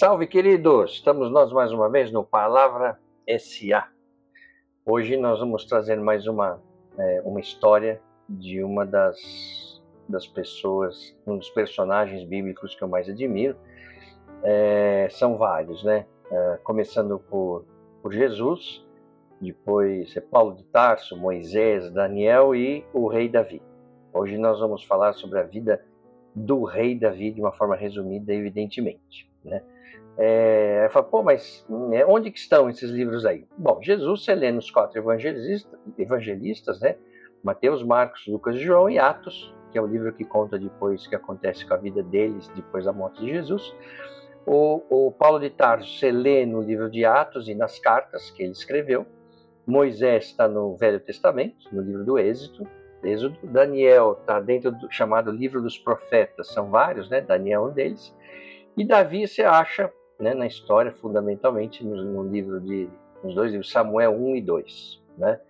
Salve, queridos! Estamos nós mais uma vez no Palavra S.A. Hoje nós vamos trazer mais uma história de uma das pessoas, um dos personagens bíblicos que eu mais admiro. São vários, né? Começando por Jesus, depois Paulo de Tarso, Moisés, Daniel e o rei Davi. Hoje nós vamos falar sobre a vida do rei Davi de uma forma resumida, evidentemente, né? Fala, pô, mas onde que estão esses livros aí? Bom, Jesus, você lê nos 4 evangelistas, né? Mateus, Marcos, Lucas e João, e Atos, que é o livro que conta depois o que acontece com a vida deles depois da morte de Jesus. O Paulo de Tarso, você lê no livro de Atos e nas cartas que ele escreveu. Moisés está no Velho Testamento, no livro do Êxodo. Daniel está dentro do chamado livro dos profetas, são vários, né? Daniel é um deles. E Davi você acha, né, na história, fundamentalmente, nos dois livros, Samuel 1 e 2. Né?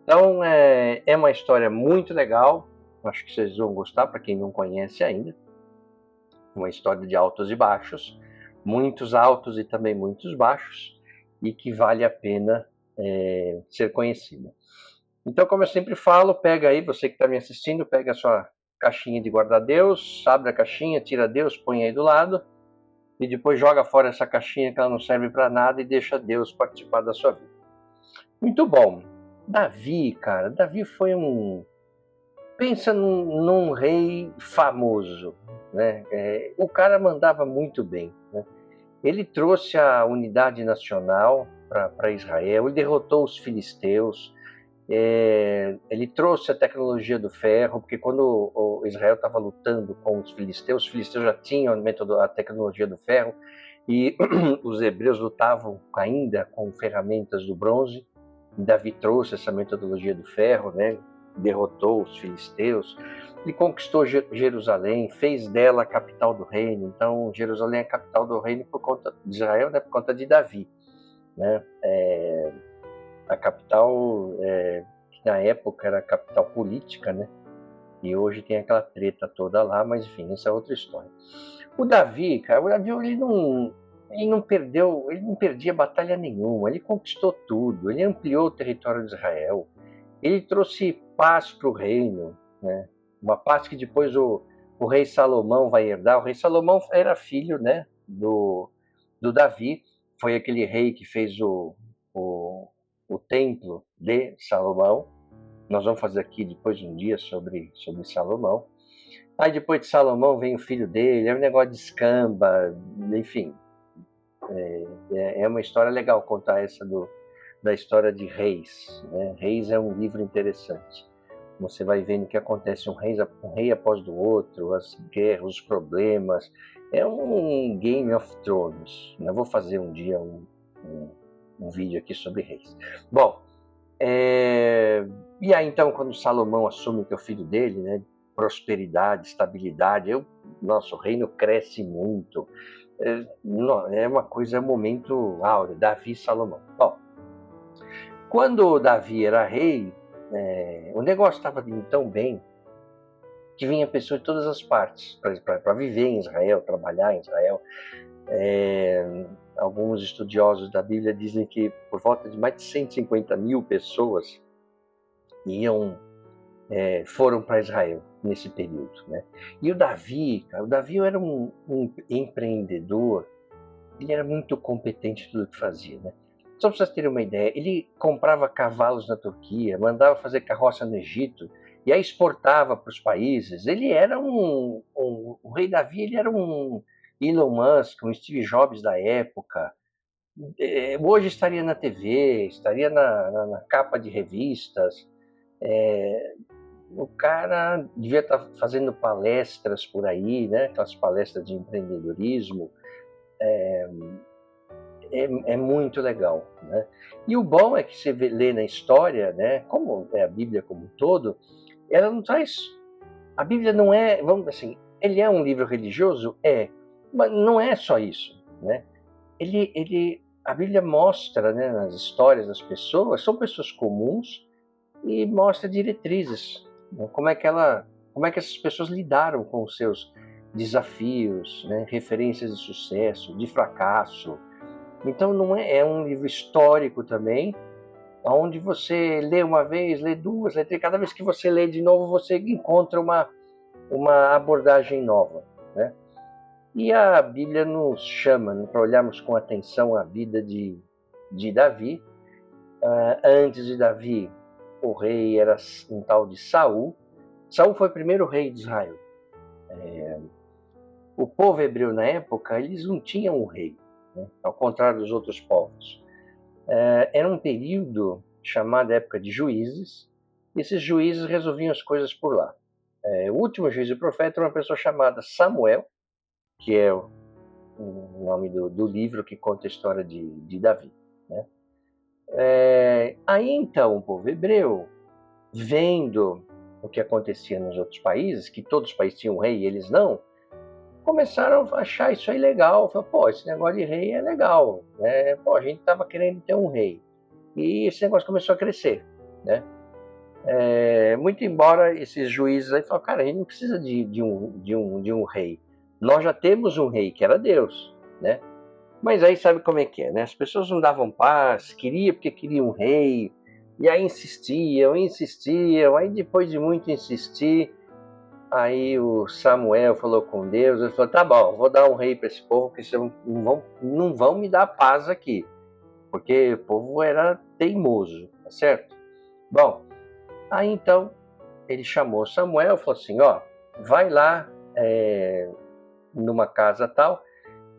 Então, é uma história muito legal, acho que vocês vão gostar, para quem não conhece ainda. Uma história de altos e baixos, muitos altos e também muitos baixos, e que vale a pena ser conhecida. Então, como eu sempre falo, pega aí, você que está me assistindo, pega a sua caixinha de guardar Deus, abre a caixinha, tira Deus, põe aí do lado, e depois joga fora essa caixinha que ela não serve para nada e deixa Deus participar da sua vida. Muito bom. Davi, cara, Davi foi pensa num rei famoso, né? O cara mandava muito bem, né? Ele trouxe a unidade nacional para Israel, ele derrotou os filisteus, ele trouxe a tecnologia do ferro, porque quando o Israel estava lutando com os filisteus já tinham a tecnologia do ferro, e os hebreus lutavam ainda com ferramentas do bronze. Davi trouxe essa metodologia do ferro, né? Derrotou os filisteus, e conquistou Jerusalém, fez dela a capital do reino. Então, Jerusalém é a capital do reino por conta de Israel, né? Por conta de Davi, né? A capital, que na época era a capital política, né? E hoje tem aquela treta toda lá, mas enfim, essa é outra história. O Davi, cara, ele não perdia batalha nenhuma, ele conquistou tudo, ele ampliou o território de Israel, ele trouxe paz para o reino, né? Uma paz que depois o rei Salomão vai herdar. O rei Salomão era filho, né, do Davi, foi aquele rei que fez o templo de Salomão. Nós vamos fazer aqui depois um dia sobre Salomão. Aí depois de Salomão vem o filho dele, é um negócio de escamba, enfim. É uma história legal contar essa da história de Reis, né? Reis é um livro interessante. Você vai vendo o que acontece um rei após do outro, as guerras, os problemas. É um Game of Thrones. Eu vou fazer um dia um vídeo aqui sobre reis. Bom, e aí então quando Salomão assume que é o filho dele, né? Prosperidade, estabilidade, nosso reino cresce muito. É uma coisa, é um momento áureo, Davi e Salomão. Bom, quando Davi era rei, o negócio estava indo tão bem que vinha pessoas de todas as partes para viver em Israel, trabalhar em Israel. Alguns estudiosos da Bíblia dizem que por volta de mais de 150 mil pessoas foram para Israel nesse período, né? E o Davi era um empreendedor, ele era muito competente em tudo que fazia, né? Só para vocês terem uma ideia, ele comprava cavalos na Turquia, mandava fazer carroça no Egito, e aí exportava para os países. Ele era o rei Davi, ele era um Elon Musk, um Steve Jobs da época. Hoje estaria na TV, estaria na capa de revistas. O cara devia estar fazendo palestras por aí, né? Aquelas palestras de empreendedorismo. É muito legal, né? E o bom é que você lê na história, né? Como é a Bíblia como um todo, ela não traz... A Bíblia não é, vamos dizer assim, ele é um livro religioso? Mas não é só isso, né? A Bíblia mostra, né, nas histórias das pessoas, são pessoas comuns, e mostra diretrizes, né? Como é que essas pessoas lidaram com os seus desafios, né? Referências de sucesso, de fracasso. Então não é um livro histórico também, onde você lê uma vez, lê duas, lê três, cada vez que você lê de novo você encontra uma abordagem nova, né? E a Bíblia nos chama, né, para olharmos com atenção a vida de Davi. Antes de Davi, o rei era um tal de Saul. Saul foi o primeiro rei de Israel. O povo hebreu na época, eles não tinham um rei, né? Ao contrário dos outros povos. Era um período chamado época de juízes. E esses juízes resolviam as coisas por lá. O último juiz e profeta era uma pessoa chamada Samuel, que é o nome do livro que conta a história de Davi, né? Aí então o povo hebreu, vendo o que acontecia nos outros países, que todos os países tinham um rei e eles não, começaram a achar isso aí legal. Falaram, pô, esse negócio de rei é legal, né? Pô, a gente estava querendo ter um rei. E esse negócio começou a crescer, né? Muito embora esses juízes aí falaram, cara, a gente não precisa de um rei. Nós já temos um rei, que era Deus, né? Mas aí sabe como é que é, né? As pessoas não davam paz, queria porque queriam um rei, e aí insistiam, aí depois de muito insistir, aí o Samuel falou com Deus, ele falou, tá bom, vou dar um rei para esse povo, porque vocês não vão me dar paz aqui, porque o povo era teimoso, tá certo? Bom, aí então ele chamou Samuel e falou assim, ó, vai lá numa casa tal,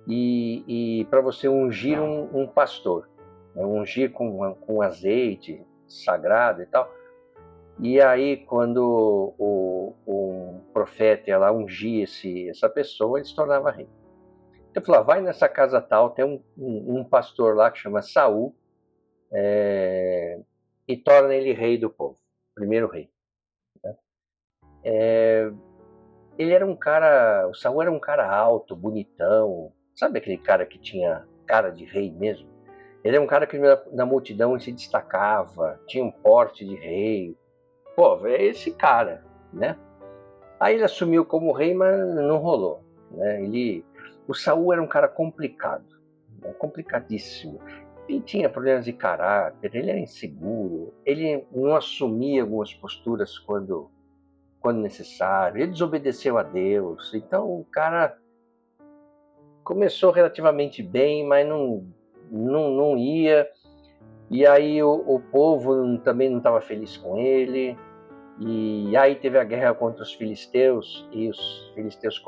e para você ungir um pastor, né? Ungir com azeite sagrado e tal. E aí, quando o profeta ia lá ungir essa pessoa, ele se tornava rei. Então, falou, vai nessa casa tal, tem um pastor lá que chama Saul, e torna ele rei do povo, primeiro rei, né? Ele era um cara, o Saul era um cara alto, bonitão, sabe aquele cara que tinha cara de rei mesmo? Ele é um cara que na multidão se destacava, tinha um porte de rei. Pô, é esse cara, né? Aí ele assumiu como rei, mas não rolou, né? O Saul era um cara complicado, né? Complicadíssimo. Ele tinha problemas de caráter, ele era inseguro, ele não assumia algumas posturas quando necessário, ele desobedeceu a Deus. Então o cara começou relativamente bem, mas não ia. E aí o povo também não estava feliz com ele. E aí teve a guerra contra os filisteus, e os filisteus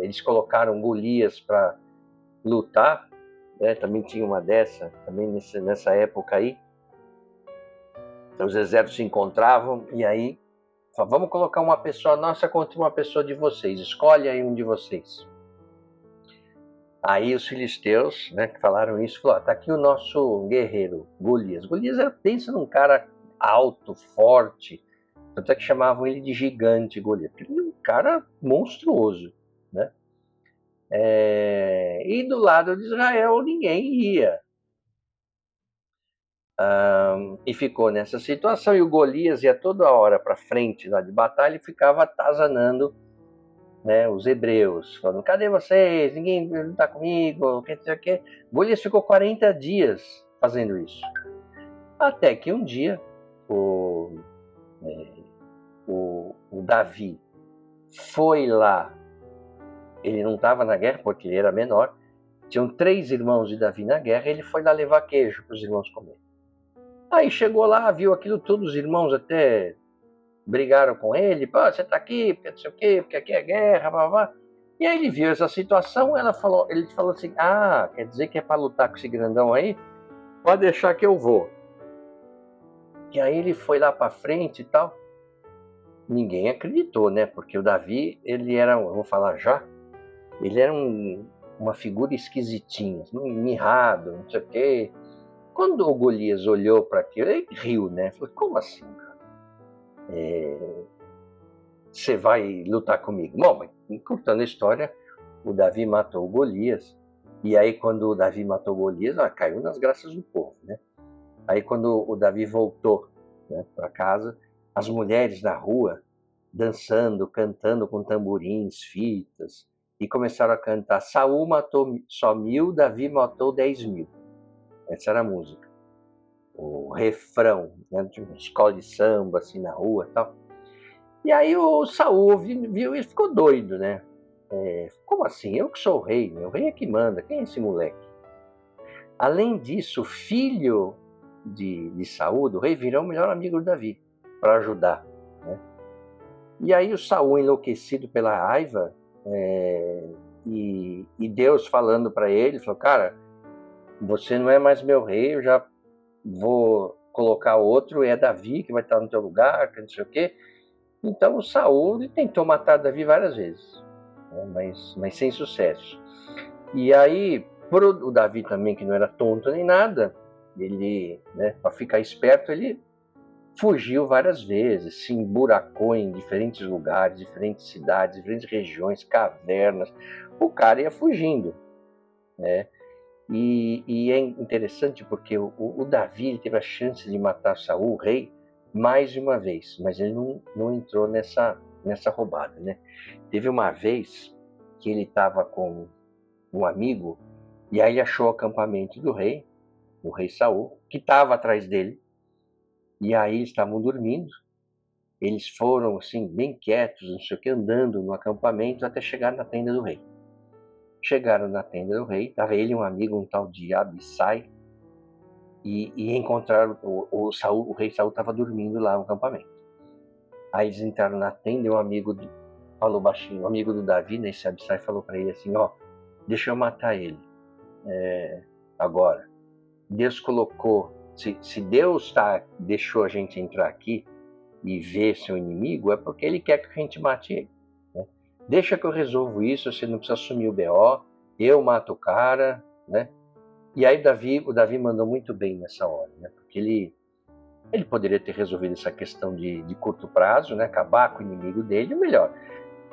eles colocaram Golias para lutar, né? Também tinha uma dessa, também nessa época aí. Então, os exércitos se encontravam, e aí falaram, vamos colocar uma pessoa nossa contra uma pessoa de vocês, escolhe aí um de vocês. Aí os filisteus, né, que falaram isso, falaram, tá aqui o nosso guerreiro, Golias. Golias pensa num cara alto, forte, tanto é que chamavam ele de gigante Golias, porque ele é um cara monstruoso, né? E do lado de Israel ninguém ia. E ficou nessa situação, e o Golias ia toda hora para frente lá de batalha e ficava atazanando, né, os hebreus, falando, cadê vocês? Ninguém está comigo, quer dizer o quê? Golias ficou 40 dias fazendo isso. Até que um dia o Davi foi lá, ele não estava na guerra porque ele era menor, tinham 3 irmãos de Davi na guerra, ele foi lá levar queijo para os irmãos comerem. Aí chegou lá, viu aquilo tudo, os irmãos até brigaram com ele, pô, você tá aqui, porque não sei o quê, porque aqui é guerra, blá, blá. E aí ele viu essa situação, ele falou assim, quer dizer que é para lutar com esse grandão aí? Pode deixar que eu vou. E aí ele foi lá para frente e tal. Ninguém acreditou, né? Porque o Davi, ele era, eu vou falar já, ele era uma figura esquisitinha, mirrado, não sei o quê. Quando o Golias olhou para aquilo, ele riu, né? Falou, como assim, cara? Você vai lutar comigo? Bom, mas encurtando a história, o Davi matou o Golias. E aí, quando o Davi matou Golias, caiu nas graças do povo, né? Aí, quando o Davi voltou, né, para casa, as mulheres na rua dançando, cantando com tamborins, fitas, e começaram a cantar: Saul matou só 1000, Davi matou 10.000. Essa era a música. O refrão, né, de uma escola de samba, assim, na rua e tal. E aí o Saul viu e ficou doido, né? Como assim? Eu que sou o rei, meu rei é que manda, quem é esse moleque? Além disso, o filho de Saul, do rei, virou o melhor amigo de Davi, para ajudar, né? E aí o Saul, enlouquecido pela raiva, e Deus falando para ele, falou: cara, você não é mais meu rei, eu já vou colocar outro, é Davi que vai estar no teu lugar, que não sei o quê. Então o Saul ele tentou matar Davi várias vezes, né, mas sem sucesso. E aí, o Davi também, que não era tonto nem nada, ele, né, para ficar esperto, ele fugiu várias vezes, se emburacou em diferentes lugares, diferentes cidades, diferentes regiões, cavernas. O cara ia fugindo, né? E é interessante porque o Davi ele teve a chance de matar Saul, o rei, mais de uma vez, mas ele não entrou nessa roubada, né? Teve uma vez que ele estava com um amigo e aí ele achou o acampamento do rei, o rei Saul, que estava atrás dele, e aí eles estavam dormindo. Eles foram assim bem quietos, não sei o que, andando no acampamento até chegar na tenda do rei. Chegaram na tenda do rei, estava ele e um amigo, um tal de Abissai, e encontraram o rei Saul estava dormindo lá no acampamento. Aí eles entraram na tenda e falou baixinho, o amigo do Davi, né, esse Abissai, falou para ele assim: ó, deixa eu matar ele agora. Deus colocou, se Deus deixou a gente entrar aqui e ver seu inimigo, é porque ele quer que a gente mate ele, né? Deixa que eu resolvo isso, você não precisa assumir o BO, eu mato o cara, né? E aí o Davi mandou muito bem nessa hora, né? Porque ele poderia ter resolvido essa questão de curto prazo, né? Acabar com o inimigo dele. O melhor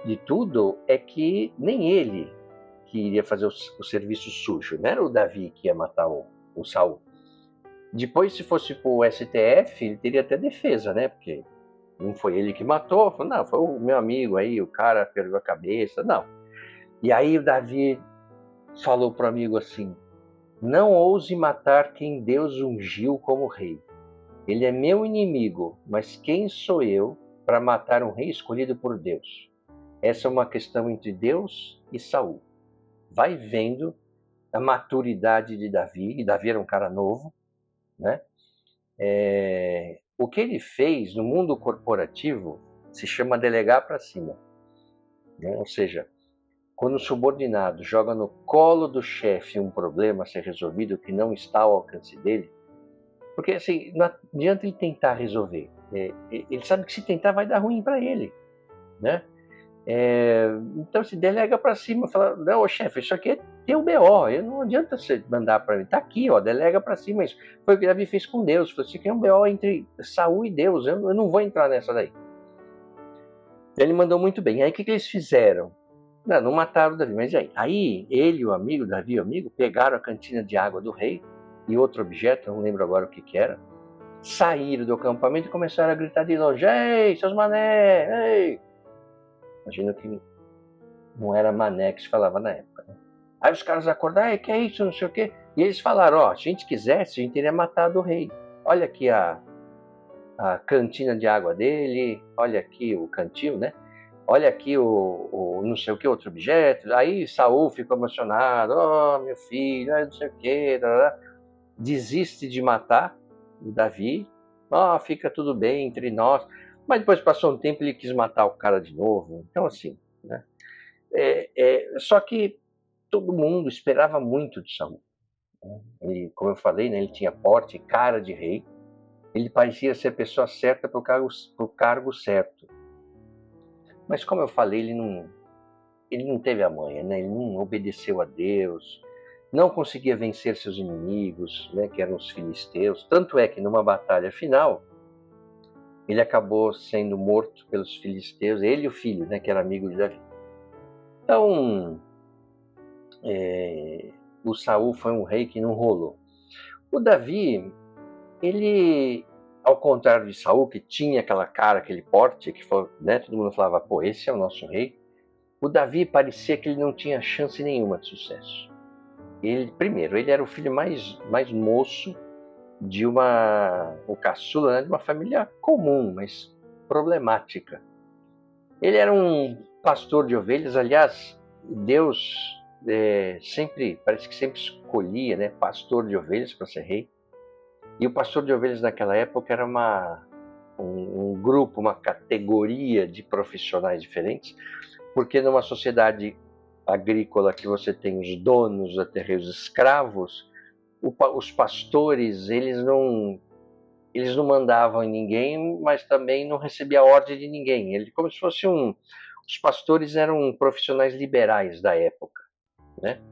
de tudo é que nem ele que iria fazer o serviço sujo, não era o Davi que ia matar o Saul. Depois, se fosse pro STF, ele teria até defesa, né? Porque não foi ele que matou, não, foi o meu amigo aí, o cara perdeu a cabeça, não. E aí o Davi falou pro amigo assim: não ouse matar quem Deus ungiu como rei. Ele é meu inimigo, mas quem sou eu para matar um rei escolhido por Deus? Essa é uma questão entre Deus e Saul. Vai vendo a maturidade de Davi, e Davi era um cara novo, né? O que ele fez no mundo corporativo se chama delegar para cima, né? Ou seja, quando o subordinado joga no colo do chefe um problema a ser resolvido que não está ao alcance dele, porque assim, não adianta ele tentar resolver. Ele sabe que se tentar vai dar ruim para ele, né? Então se delega para cima, fala: não, chefe, isso aqui é teu BO, não adianta você mandar para mim, tá aqui, ó, delega para cima isso. Foi o que Davi fez com Deus, falou: isso aqui é um BO entre Saul e Deus, eu não vou entrar nessa daí. Ele mandou muito bem. Aí o que eles fizeram? Não mataram o Davi, mas e aí? Aí ele e o amigo, Davi e o amigo, pegaram a cantina de água do rei e outro objeto, não lembro agora o que era, saíram do acampamento e começaram a gritar de longe: ei, seus mané, ei! Imagino que não era mané que se falava na época, né? Aí os caras acordaram: que é isso, não sei o quê. E eles falaram: ó, se a gente quisesse, a gente teria matado o rei. Olha aqui a cantina de água dele, olha aqui o cantil, né? Olha aqui o não sei o que, outro objeto. Aí Saul ficou emocionado: oh, meu filho, não sei o que, desiste de matar o Davi. Oh, fica tudo bem entre nós. Mas depois passou um tempo, ele quis matar o cara de novo. Então assim, né? Só que todo mundo esperava muito de Saul, né? Ele, como eu falei, né, ele tinha porte, cara de rei. Ele parecia ser a pessoa certa para o cargo certo. Mas como eu falei, ele não teve a manha, né? Ele não obedeceu a Deus, não conseguia vencer seus inimigos, né, que eram os filisteus. Tanto é que numa batalha final, ele acabou sendo morto pelos filisteus, ele e o filho, né, que era amigo de Davi. Então, o Saul foi um rei que não rolou. O Davi, ele ao contrário de Saul, que tinha aquela cara, aquele porte, que foi, né, todo mundo falava, pô, esse é o nosso rei. O Davi parecia que ele não tinha chance nenhuma de sucesso. Primeiro, ele era o filho mais moço de o caçula, né, de uma família comum, mas problemática. Ele era um pastor de ovelhas, aliás, Deus parece que sempre escolhia, né, pastor de ovelhas para ser rei. E o pastor de ovelhas naquela época era um grupo, uma categoria de profissionais diferentes, porque numa sociedade agrícola que você tem os donos da terra, os escravos, os pastores, eles não mandavam em ninguém, mas também não recebia ordem de ninguém. Ele, como se fosse os pastores eram profissionais liberais da época, né?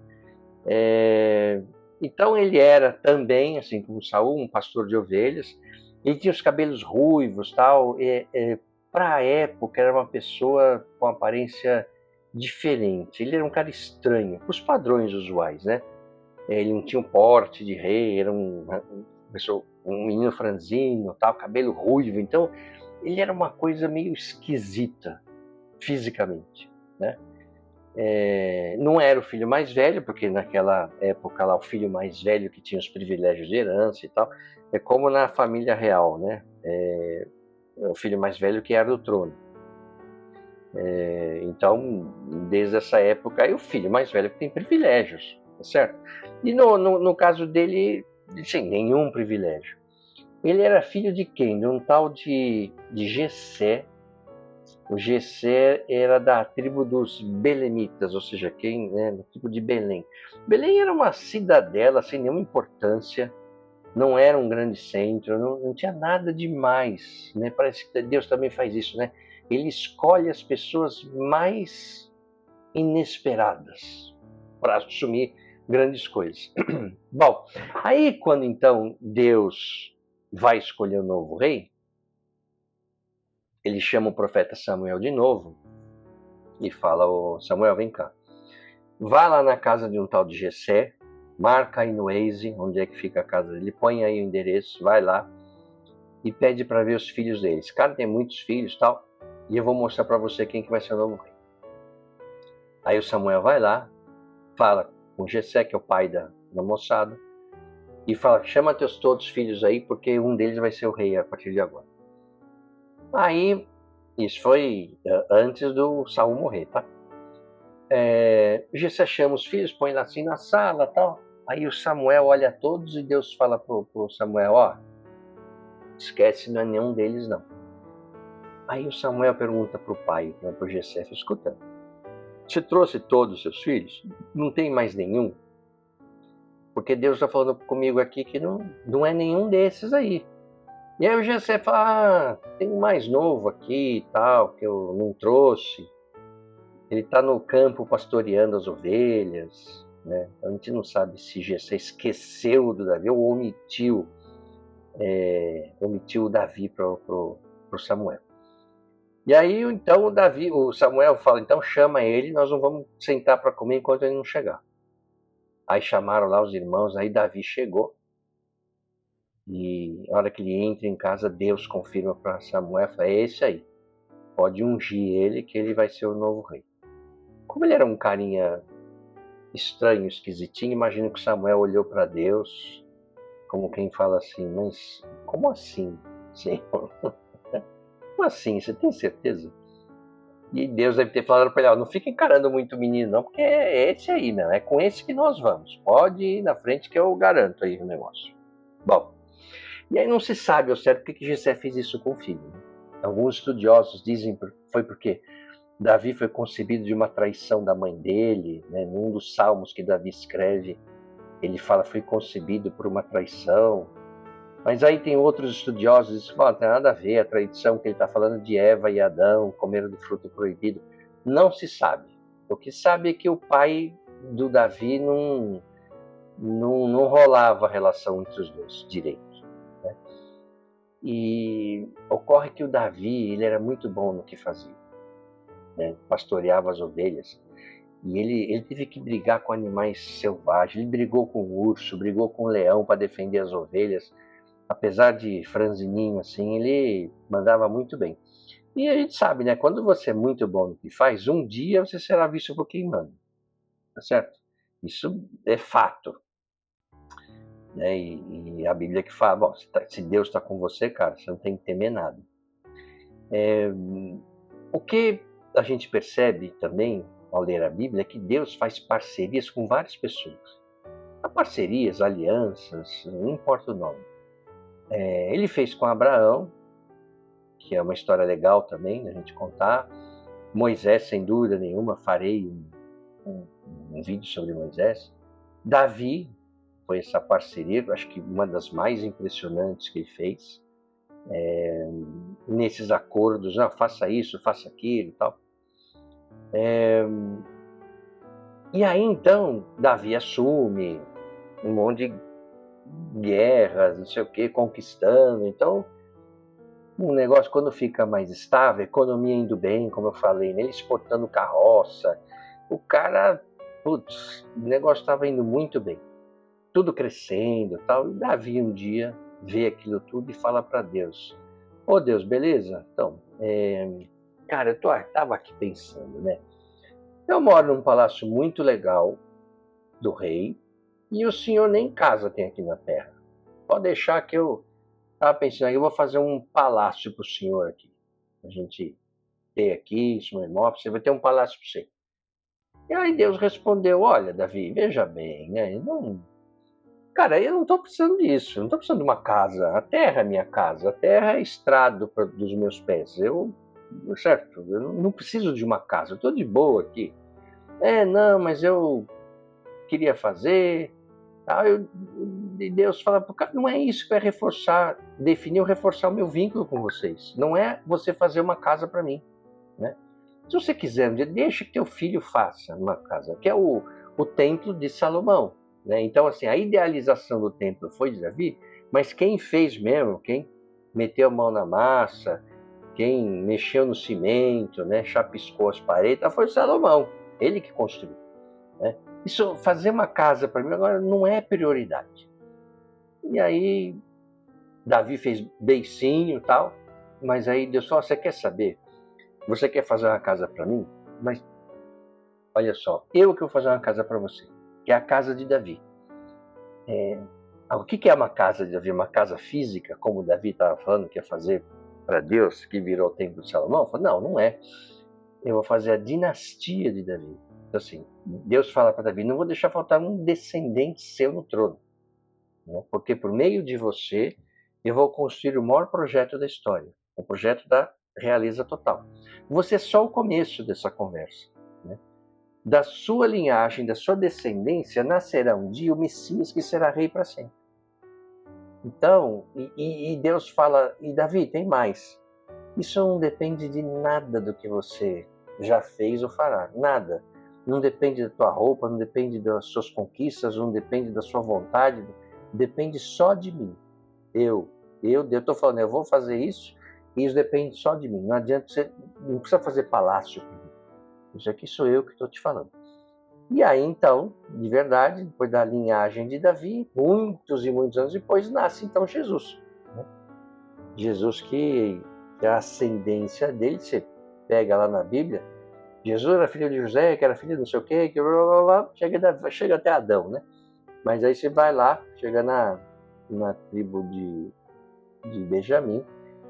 Então ele era também, assim como Saul, um pastor de ovelhas. Ele tinha os cabelos ruivos, tal. Para a época era uma pessoa com aparência diferente. Ele era um cara estranho, para os padrões usuais, né? Ele não tinha um porte de rei, era um menino franzino, tal, cabelo ruivo. Então ele era uma coisa meio esquisita fisicamente, né? Não era o filho mais velho, porque naquela época lá o filho mais velho que tinha os privilégios de herança e tal, é como na família real, né? O filho mais velho que era do trono. Então, desde essa época, é o filho mais velho que tem privilégios, tá certo? E no caso dele, sem nenhum privilégio. Ele era filho de quem? De um tal de Jessé. O Jessé era da tribo dos Belemitas, ou seja, quem, né, da tribo de Belém. Belém era uma cidadela sem nenhuma importância, não era um grande centro, não tinha nada demais, né? Parece que Deus também faz isso, né? Ele escolhe as pessoas mais inesperadas para assumir grandes coisas. Bom, aí quando então Deus vai escolher o novo rei, ele chama o profeta Samuel de novo e fala: ô Samuel, vem cá, vá lá na casa de um tal de Jessé, marca aí no Waze onde é que fica a casa dele, põe aí o endereço, vai lá e pede para ver os filhos deles. Cara, tem muitos filhos, tal, e eu vou mostrar para você quem que vai ser o novo rei. Aí o Samuel vai lá, fala com Jessé, que é o pai da moçada, e fala: chama teus todos os filhos aí, porque um deles vai ser o rei a partir de agora. Aí, isso foi antes do Saul morrer, tá? Jessé chama os filhos, põe lá assim na sala, tal. Aí o Samuel olha a todos e Deus fala pro Samuel: ó, esquece, não é nenhum deles não. Aí o Samuel pergunta pro pai, né, pro Jessé: escuta, você trouxe todos os seus filhos? Não tem mais nenhum? Porque Deus está falando comigo aqui que não é nenhum desses aí. E aí o Jessé fala: tem um mais novo aqui e tal, que eu não trouxe. Ele está no campo pastoreando as ovelhas, né? A gente não sabe se Jessé esqueceu do Davi ou omitiu o Davi para o Samuel. E aí então o Samuel fala: então chama ele, nós não vamos sentar para comer enquanto ele não chegar. Aí chamaram lá os irmãos, aí Davi chegou. E na hora que ele entra em casa, Deus confirma para Samuel: fala, é esse aí, pode ungir ele que ele vai ser o novo rei. Como ele era um carinha estranho, esquisitinho, imagino que Samuel olhou para Deus como quem fala assim: mas como assim, Senhor? Como assim? Você tem certeza? E Deus deve ter falado para ele: não fica encarando muito o menino não, porque é esse aí, não, é com esse que nós vamos. Pode ir na frente que eu garanto aí o negócio. Bom, e aí não se sabe ao certo por que Jessé fez isso com o filho. Né? Alguns estudiosos dizem que foi porque Davi foi concebido de uma traição da mãe dele, né? Num dos salmos que Davi escreve, ele fala: foi concebido por uma traição. Mas aí tem outros estudiosos que falam: não tem nada a ver, a traição que ele está falando de Eva e Adão comeram do fruto proibido. Não se sabe. O que sabe é que o pai do Davi não rolava a relação entre os dois direito. Né? E ocorre que o Davi ele era muito bom no que fazia. Né? Pastoreava as ovelhas. E ele teve que brigar com animais selvagens. Ele brigou com o urso, brigou com o leão para defender as ovelhas. apesar de franzininho assim, ele mandava muito bem. E a gente sabe, né? Quando você é muito bom no que faz, um dia você será visto por quem manda, tá certo? Isso é fato, né? E a Bíblia que fala, bom, se Deus está com você, cara, você não tem que temer nada. O que a gente percebe também ao ler a Bíblia é que Deus faz parcerias com várias pessoas. Há parcerias, alianças, não importa o nome. Ele fez com Abraão, que é uma história legal também da gente contar. Moisés, sem dúvida nenhuma, farei um vídeo sobre Moisés. Davi foi essa parceria, acho que uma das mais impressionantes que ele fez. Nesses acordos, faça isso, faça aquilo e tal. E aí então, Davi assume um monte de guerras, não sei o que, conquistando. Então, um negócio quando fica mais estável, economia indo bem, como eu falei, ele exportando carroça, o cara, putz, o negócio estava indo muito bem, tudo crescendo, tal. E Davi um dia vê aquilo tudo e fala para Deus: "Ô Deus, beleza? Então, cara, tava aqui pensando, né? Eu moro num palácio muito legal do rei e o senhor nem casa tem aqui na terra. Pode deixar que eu tava pensando, eu vou fazer um palácio para o senhor aqui. A gente ter aqui, isso no imóvel, você vai ter um palácio para você." E aí Deus respondeu: "Olha, Davi, veja bem, né? Cara, eu não estou precisando disso, eu não estou precisando de uma casa. A terra é minha casa, a terra é estrado dos meus pés. Certo? Eu não preciso de uma casa, eu estou de boa aqui. Não, mas eu queria fazer." E Deus fala pro cara: "Não é isso que vai reforçar, reforçar o meu vínculo com vocês. Não é você fazer uma casa para mim, né? Se você quiser, deixa que teu filho faça uma casa, que é o templo de Salomão, né? Então, assim, a idealização do templo foi de Davi, mas quem fez mesmo, quem meteu a mão na massa, quem mexeu no cimento, né, chapiscou as paredes, foi Salomão, ele que construiu, né? Isso, fazer uma casa para mim agora não é prioridade." E aí Davi fez beicinho e tal, mas aí Deus falou: "Você quer saber? Você quer fazer uma casa para mim? Mas olha só, eu que vou fazer uma casa para você, que é a casa de Davi." O que é uma casa de Davi? Uma casa física, como Davi estava falando que ia fazer para Deus, que virou o templo de Salomão? Falei: "Não, não é. Eu vou fazer a dinastia de Davi." Então, assim, Deus fala para Davi: "Não vou deixar faltar um descendente seu no trono, né? Porque por meio de você eu vou construir o maior projeto da história, o projeto da realeza total. Você é só o começo dessa conversa, né? Da sua linhagem, da sua descendência, nascerá um dia o Messias que será rei para sempre." Então, e Deus fala: "E Davi, tem mais. Isso não depende de nada do que você já fez ou fará, nada. Não depende da tua roupa, não depende das suas conquistas, não depende da sua vontade, depende só de mim. Eu estou falando, eu vou fazer isso e isso depende só de mim. Não adianta você, não precisa fazer palácio para mim. Isso aqui sou eu que estou te falando." E aí então, de verdade, depois da linhagem de Davi, muitos e muitos anos depois, nasce então Jesus, né? Jesus que a ascendência dele, você pega lá na Bíblia, Jesus era filho de José, que era filho de não sei o quê, que blá, blá, blá, chega até Adão, né? Mas aí você vai lá, chega na tribo de Benjamim,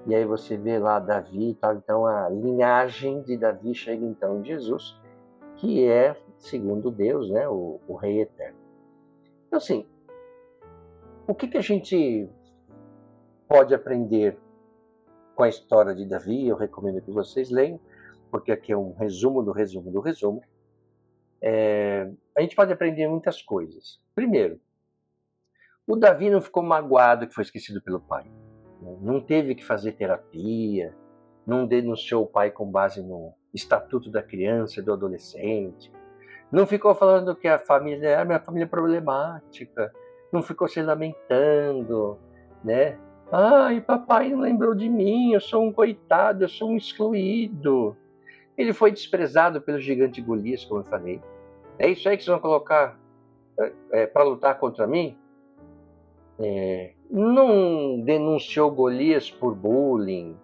e aí você vê lá Davi e tal. Então a linhagem de Davi chega então em Jesus, que é, segundo Deus, né, o Rei Eterno. Então, assim, o que a gente pode aprender com a história de Davi? Eu recomendo que vocês leiam, porque aqui é um resumo do resumo do resumo. A gente pode aprender muitas coisas. Primeiro, o Davi não ficou magoado que foi esquecido pelo pai. Não teve que fazer terapia, não denunciou o pai com base no estatuto da criança e do adolescente, não ficou falando que a família minha família é problemática, não ficou se lamentando, né? "Ai, papai não lembrou de mim, eu sou um coitado, eu sou um excluído." Ele foi desprezado pelo gigante Golias, como eu falei. "É isso aí que vocês vão colocar para lutar contra mim?" não denunciou Golias por bullying.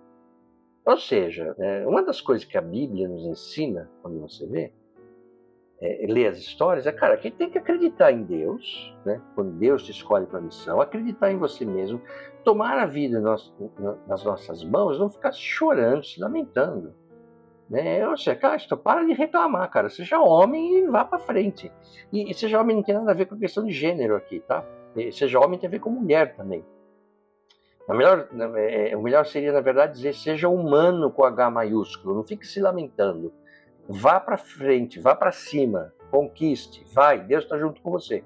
Ou seja, uma das coisas que a Bíblia nos ensina, quando você lê as histórias, cara, quem tem que acreditar em Deus, né? Quando Deus te escolhe para a missão, acreditar em você mesmo, tomar a vida nas nossas mãos, não ficar chorando, se lamentando. Né? Ou seja, cara, para de reclamar, cara. Seja homem e vá para frente. E seja homem não tem nada a ver com a questão de gênero aqui, tá? E seja homem tem a ver com mulher também. O melhor seria, na verdade, dizer seja humano com H maiúsculo. Não fique se lamentando. Vá para frente, vá para cima, conquiste, vai. Deus está junto com você.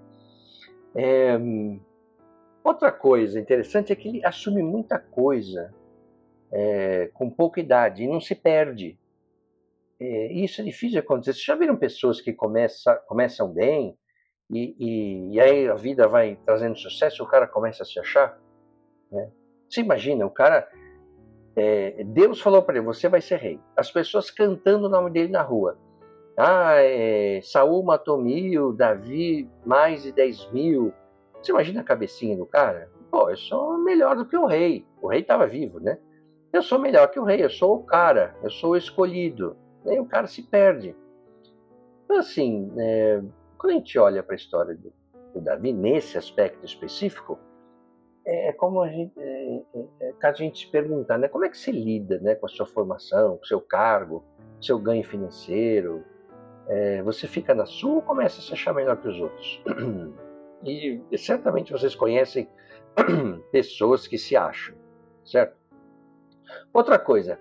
Outra coisa interessante é que ele assume muita coisa com pouca idade e não se perde. Isso é difícil de acontecer. Vocês já viram pessoas que começam bem e aí a vida vai trazendo sucesso e o cara começa a se achar? Né? Você imagina, o cara... Deus falou para ele, você vai ser rei. As pessoas cantando o nome dele na rua. Saul matou 1000, Davi mais de 10.000. Você imagina a cabecinha do cara? Pô, eu sou melhor do que o rei. O rei estava vivo, né? Eu sou melhor que o rei, eu sou o cara, eu sou o escolhido. Aí o cara se perde. Então, assim, quando a gente olha para a história do Davi, nesse aspecto específico, é como caso a gente se perguntar, né, como é que você lida, né, com a sua formação, com o seu cargo, seu ganho financeiro? Você fica na sua ou começa a se achar melhor que os outros? E certamente vocês conhecem pessoas que se acham, certo? Outra coisa,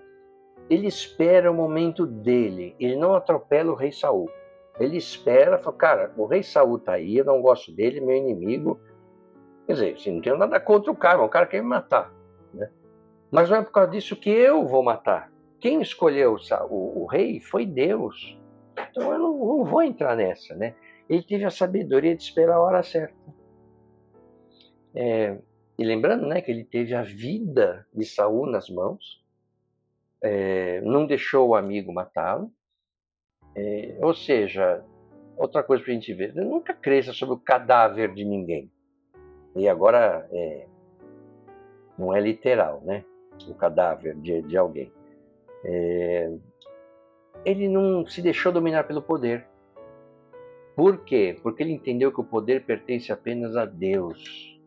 ele espera o momento dele, ele não atropela o rei Saul. Ele espera, fala, cara, o rei Saul tá aí, eu não gosto dele, meu inimigo. Quer dizer, assim, não tenho nada contra o cara quer me matar. Né? Mas não é por causa disso que eu vou matar. Quem escolheu o rei foi Deus. Então eu não vou entrar nessa, né? Ele teve a sabedoria de esperar a hora certa. E lembrando, né, que ele teve a vida de Saul nas mãos, não deixou o amigo matá-lo. Ou seja, outra coisa para a gente ver, nunca cresça sobre o cadáver de ninguém. E agora, não é literal, né? O cadáver de alguém. Ele não se deixou dominar pelo poder. Por quê? Porque ele entendeu que o poder pertence apenas a Deus.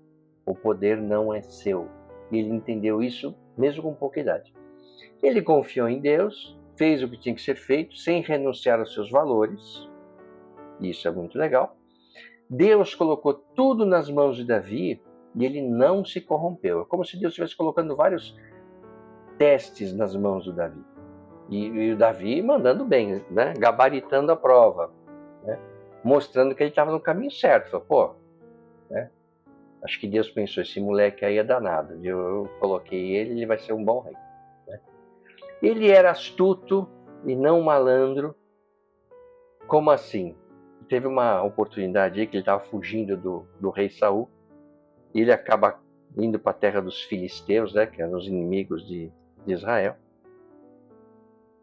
O poder não é seu. E ele entendeu isso mesmo com pouca idade. Ele confiou em Deus, fez o que tinha que ser feito, sem renunciar aos seus valores. Isso é muito legal. Deus colocou tudo nas mãos de Davi e ele não se corrompeu. É como se Deus estivesse colocando vários testes nas mãos do Davi. E o Davi mandando bem, né? Gabaritando a prova, né? Mostrando que ele estava no caminho certo. Falou, pô, né? Acho que Deus pensou, esse moleque aí é danado. Eu coloquei ele vai ser um bom rei. Né? Ele era astuto e não malandro. Como assim? Teve uma oportunidade aí que ele estava fugindo do rei Saul. E ele acaba indo para a terra dos filisteus, né? Que eram os inimigos de Israel.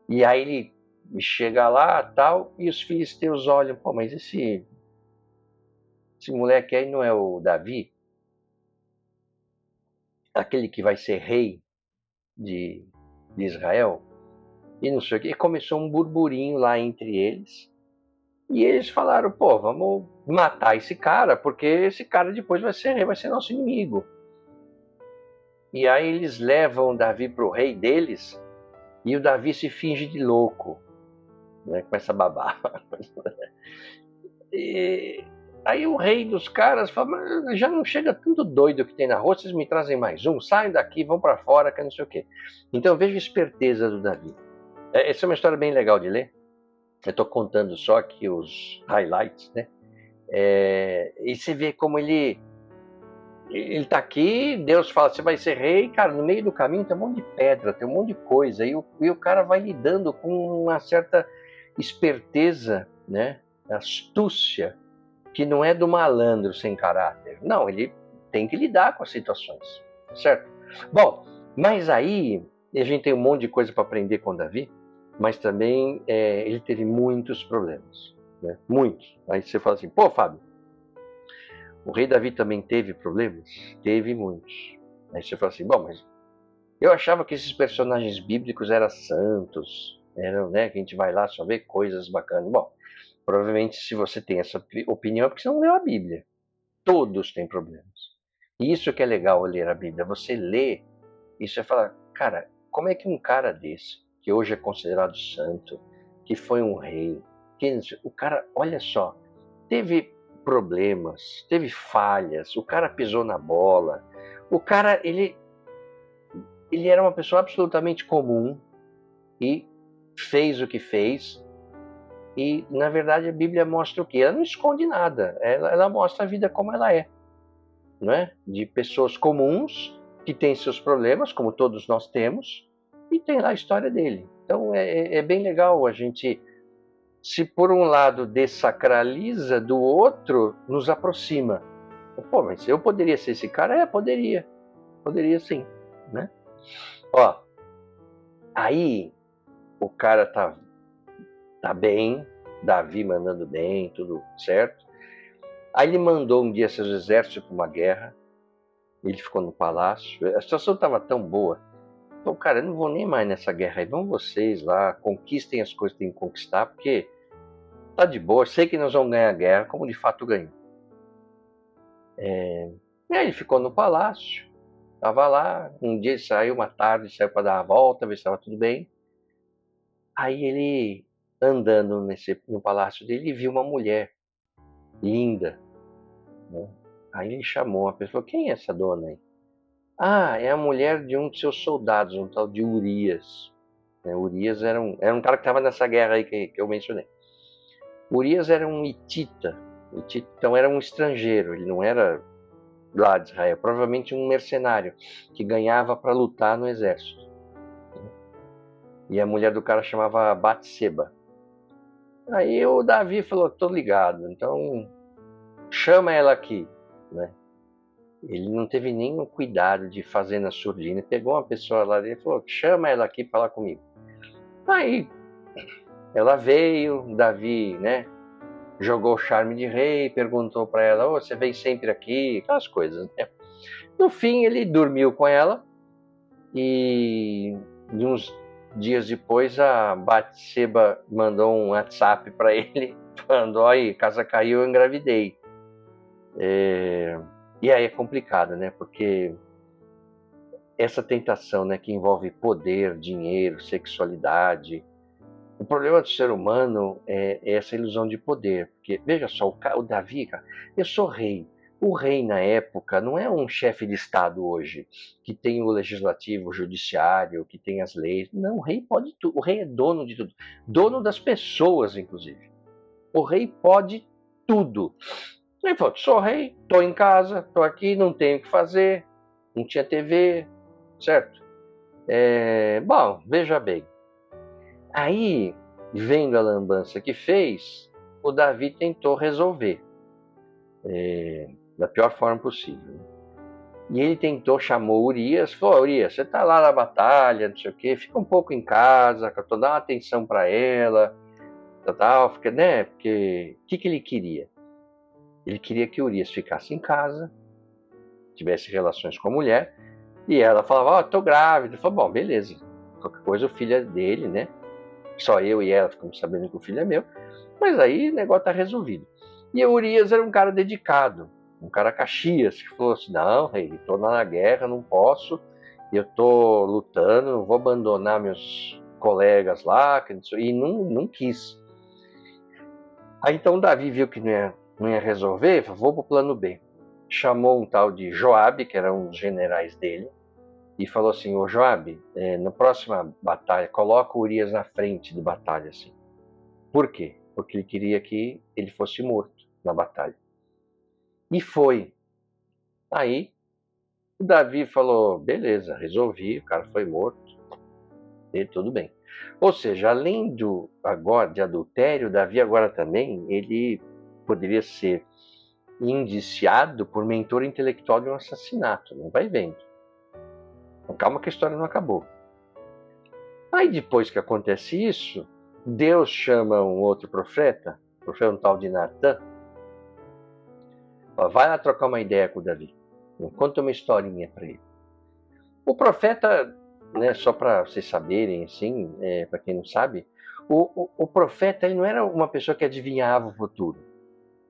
E aí ele chega lá tal, e os filisteus olham, pô, mas esse moleque aí não é o Davi? Aquele que vai ser rei de Israel? E não sei o que. E começou um burburinho lá entre eles. E eles falaram, pô, vamos matar esse cara, porque esse cara depois vai ser rei, vai ser nosso inimigo. E aí eles levam Davi para o rei deles, e o Davi se finge de louco. Né? Começa a babar. E aí o rei dos caras fala, mas já não chega tanto doido que tem na rua, vocês me trazem mais um, saem daqui, vão para fora, que não sei o quê. Então veja a esperteza do Davi. Essa é uma história bem legal de ler. Eu estou contando só aqui os highlights, né? E você vê como ele está aqui, Deus fala, você vai ser rei, cara, no meio do caminho tem um monte de pedra, tem um monte de coisa, e o cara vai lidando com uma certa esperteza, né? Astúcia, que não é do malandro sem caráter. Não, ele tem que lidar com as situações, certo? Bom, mas aí a gente tem um monte de coisa para aprender com Davi, mas também ele teve muitos problemas, né? Muitos. Aí você fala assim, pô, Fábio, O rei Davi também teve problemas? Teve muitos. Aí você fala assim, bom, mas eu achava que esses personagens bíblicos eram santos, eram, né, que a gente vai lá só ver coisas bacanas. Bom, provavelmente se você tem essa opinião é porque você não leu a Bíblia. Todos têm problemas. E isso que é legal ler a Bíblia. Você lê e você fala, cara, como é que um cara desse, que hoje é considerado santo, que foi um rei, que o cara, olha só, teve problemas, teve falhas, o cara pisou na bola, o cara, ele era uma pessoa absolutamente comum e fez o que fez. E, na verdade, a Bíblia mostra o quê? Ela não esconde nada, ela mostra a vida como ela é, não é? De pessoas comuns que têm seus problemas, como todos nós temos, e tem lá a história dele. Então é bem legal a gente, se por um lado desacraliza, do outro nos aproxima. Pô, mas eu poderia ser esse cara? Poderia sim, né? Ó, aí o cara tá bem, Davi mandando bem, tudo certo. Aí ele mandou um dia seus exércitos para uma guerra, ele ficou no palácio, a situação estava tão boa. Então, cara, eu não vou nem mais nessa guerra aí, vão vocês lá, conquistem as coisas que tem que conquistar, porque tá de boa, sei que nós vamos ganhar a guerra, como de fato ganhou. E aí ele ficou no palácio, tava lá, um dia ele saiu, uma tarde, saiu para dar uma volta, ver se estava tudo bem. Aí ele, andando no palácio dele, viu uma mulher linda, né? Aí ele chamou a pessoa, quem é essa dona aí? Ah, é a mulher de um de seus soldados, um tal de Urias. Urias era um cara que estava nessa guerra aí que eu mencionei. Urias era um hitita, então era um estrangeiro, ele não era lá de Israel, provavelmente um mercenário que ganhava para lutar no exército. E a mulher do cara chamava Batseba. Aí o Davi falou, tô ligado, então chama ela aqui, né? Ele não teve nenhum cuidado de fazer na surdina. Pegou uma pessoa lá e falou, chama ela aqui para falar comigo. Aí ela veio, Davi, né? Jogou o charme de rei, perguntou para ela, oh, você vem sempre aqui, aquelas coisas, né? No fim, ele dormiu com ela e uns dias depois a Batseba mandou um WhatsApp para ele, falando, olha, casa caiu, eu engravidei. E aí é complicado, né? Porque essa tentação, né, que envolve poder, dinheiro, sexualidade, o problema do ser humano é essa ilusão de poder. Porque, veja só, o Davi, cara, eu sou rei. O rei, na época, não é um chefe de Estado hoje, que tem o legislativo, o judiciário, que tem as leis. Não, o rei pode tudo. O rei é dono de tudo. Dono das pessoas, inclusive. O rei pode tudo. Ele falou, sou rei, estou em casa, estou aqui, não tenho o que fazer, não tinha TV, certo? Bom, veja bem. Aí, vendo a lambança que fez, o Davi tentou resolver da pior forma possível. E ele chamou Urias, falou, Urias, você está lá na batalha, não sei o quê, fica um pouco em casa, que eu estou dando atenção para ela, tal, fica, né? Porque o que ele queria? Ele queria que Urias ficasse em casa, tivesse relações com a mulher, e ela falava, tô grávida. Ele falou, bom, beleza, qualquer coisa o filho é dele, né? Só eu e ela ficamos sabendo que o filho é meu, mas aí o negócio tá resolvido. E o Urias era um cara dedicado, um cara Caxias, que falou assim, não, rei, tô na guerra, não posso, eu tô lutando, não vou abandonar meus colegas lá, e não quis. Aí então Davi viu que não ia resolver, falou, vou pro plano B. Chamou um tal de Joabe, que era um dos generais dele, e falou assim, ô Joabe, na próxima batalha, coloca o Urias na frente de batalha, assim. Por quê? Porque ele queria que ele fosse morto na batalha. E foi. Aí o Davi falou, beleza, resolvi, o cara foi morto, e tudo bem. Ou seja, além de adultério, Davi agora também, ele poderia ser indiciado por mentor intelectual de um assassinato, não vai vendo. Então, calma que a história não acabou. Aí depois que acontece isso, Deus chama um outro profeta, um tal de Natan, Ó, vai lá trocar uma ideia com o Davi. Conta uma historinha para ele. O profeta, né, só para vocês saberem, assim, para quem não sabe, o profeta ele não era uma pessoa que adivinhava o futuro.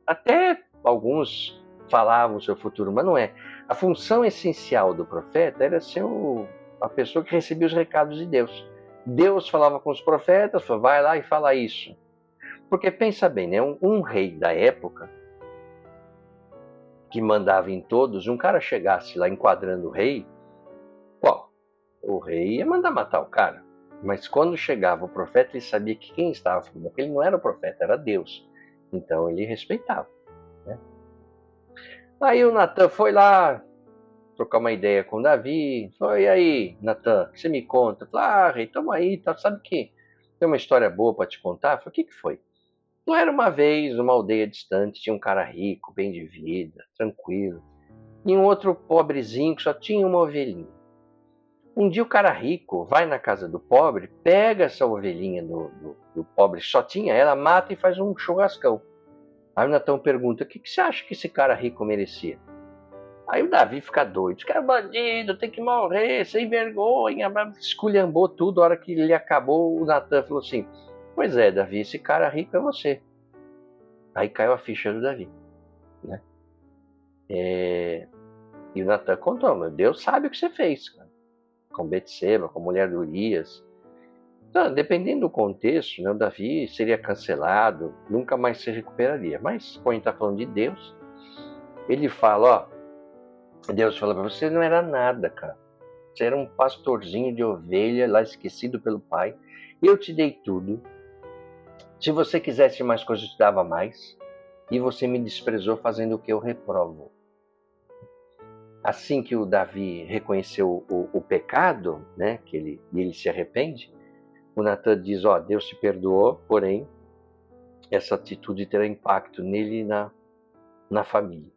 Até alguns falavam o seu futuro, mas não é. A função essencial do profeta era ser a pessoa que recebia os recados de Deus. Deus falava com os profetas, falava, vai lá e fala isso. Porque pensa bem, né? Um rei da época que mandava em todos, um cara chegasse lá enquadrando o rei, bom, o rei ia mandar matar o cara. Mas quando chegava o profeta, ele sabia que quem estava falando, ele não era o profeta, era Deus. Então ele respeitava. Né? Aí o Natan foi lá trocar uma ideia com o Davi. Falou, e aí, Natan, o que você me conta? Falei, rei, toma aí, tá, sabe que tem uma história boa para te contar? Falei, o que foi? Não era uma vez, numa aldeia distante, tinha um cara rico, bem de vida, tranquilo, e um outro pobrezinho que só tinha uma ovelhinha. Um dia o cara rico vai na casa do pobre, pega essa ovelhinha do pobre, só tinha ela, mata e faz um churrascão. Aí o Natan pergunta, o que você acha que esse cara rico merecia? Aí o Davi fica doido, esse cara é bandido, tem que morrer, sem vergonha, esculhambou tudo. A hora que ele acabou, o Natan falou assim, pois é, Davi, esse cara rico é você. Aí caiu a ficha do Davi. Né? E o Natan contou, meu Deus sabe o que você fez, cara. Com Betseba, com a mulher do Urias. Então, dependendo do contexto, né, o Davi seria cancelado, nunca mais se recuperaria. Mas, quando a gente está falando de Deus, ele fala, ó, Deus fala para você, não era nada, cara. Você era um pastorzinho de ovelha lá esquecido pelo pai. Eu te dei tudo. Se você quisesse mais coisas, eu te dava mais. E você me desprezou fazendo o que eu reprovo. Assim que o Davi reconheceu o pecado, né, que ele se arrepende, o Natan diz, ó, Deus te perdoou, porém, essa atitude terá impacto nele e na família.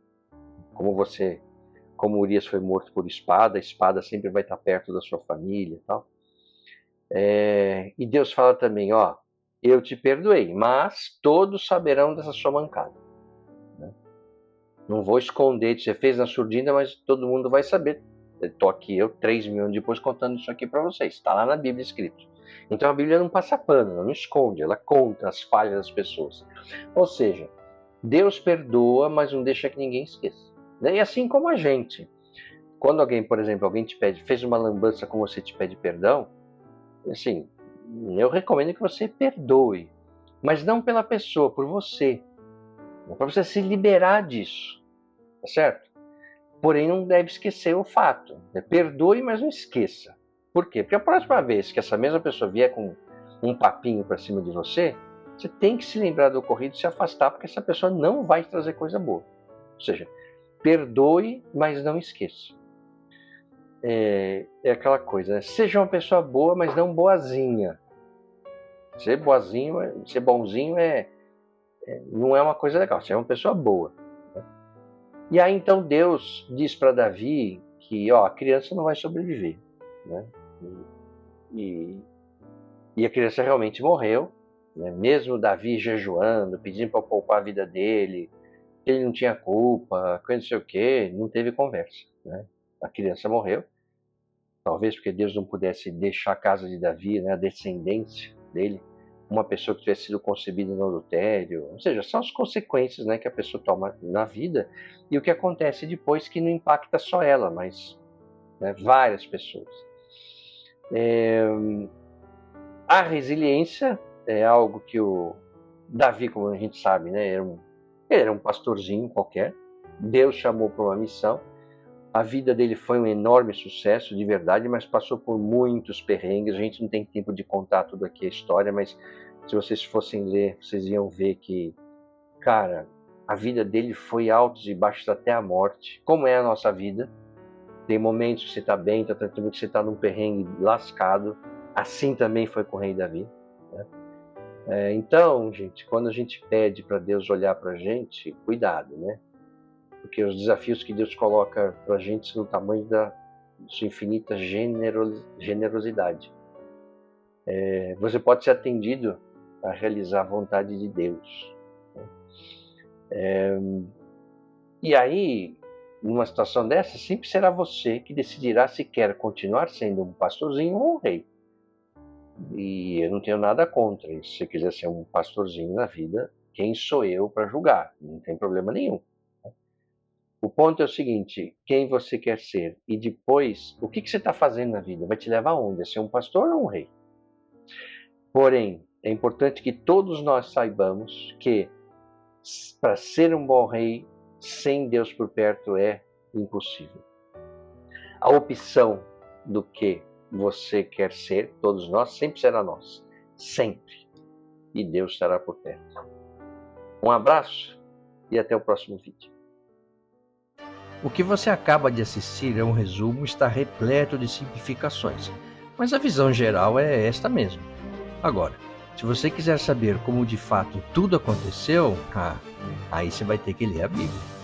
Como Urias foi morto por espada, a espada sempre vai estar perto da sua família e tal. E Deus fala também, ó, eu te perdoei, mas todos saberão dessa sua mancada. Né? Não vou esconder, você fez na surdina, mas todo mundo vai saber. Estou aqui eu, 3.000 anos depois, contando isso aqui para vocês. Está lá na Bíblia escrito. Então a Bíblia não passa pano, ela não esconde, ela conta as falhas das pessoas. Ou seja, Deus perdoa, mas não deixa que ninguém esqueça. E assim como a gente. Quando alguém, por exemplo, alguém te pede, fez uma lambança com você, te pede perdão, assim, eu recomendo que você perdoe, mas não pela pessoa, por você, para você se liberar disso, tá certo? Porém, não deve esquecer o fato. Perdoe, mas não esqueça. Por quê? Porque a próxima vez que essa mesma pessoa vier com um papinho para cima de você, você tem que se lembrar do ocorrido e se afastar, porque essa pessoa não vai te trazer coisa boa. Ou seja, perdoe, mas não esqueça. É aquela coisa, né? Seja uma pessoa boa, mas não boazinha. Ser boazinho, ser bonzinho não é uma coisa legal. Você é uma pessoa boa. Né? E aí então Deus diz para Davi que, ó, a criança não vai sobreviver, né? E a criança realmente morreu, né? Mesmo Davi jejuando, pedindo para poupar a vida dele, que ele não tinha culpa, que não sei o quê, não teve conversa, né? A criança morreu, talvez porque Deus não pudesse deixar a casa de Davi, né, a descendência dele, uma pessoa que tivesse sido concebida no adultério, ou seja, são as consequências, né, que a pessoa toma na vida e o que acontece depois que não impacta só ela, mas, né, várias pessoas. A resiliência é algo que o Davi, como a gente sabe, né, ele era um pastorzinho qualquer, Deus chamou para uma missão. A vida dele foi um enorme sucesso, de verdade, mas passou por muitos perrengues. A gente não tem tempo de contar tudo aqui a história, mas se vocês fossem ler, vocês iam ver que, cara, a vida dele foi altos e baixos até a morte. Como é a nossa vida? Tem momentos que você está bem, tem momentos que você está num perrengue lascado. Assim também foi com o rei Davi. Né? Então, gente, quando a gente pede para Deus olhar para a gente, cuidado, né? Porque os desafios que Deus coloca para a gente são no tamanho da sua infinita generosidade. Você pode ser atendido a realizar a vontade de Deus. E aí, numa situação dessa, sempre será você que decidirá se quer continuar sendo um pastorzinho ou um rei. E eu não tenho nada contra. E se você quiser ser um pastorzinho na vida, quem sou eu para julgar? Não tem problema nenhum. O ponto é o seguinte: quem você quer ser? E depois, o que você está fazendo na vida? Vai te levar aonde? A ser um pastor ou um rei? Porém, é importante que todos nós saibamos que para ser um bom rei, sem Deus por perto é impossível. A opção do que você quer ser, todos nós, sempre será nossa. Sempre. E Deus estará por perto. Um abraço e até o próximo vídeo. O que você acaba de assistir é um resumo, está repleto de simplificações, mas a visão geral é esta mesmo. Agora, se você quiser saber como de fato tudo aconteceu, aí você vai ter que ler a Bíblia.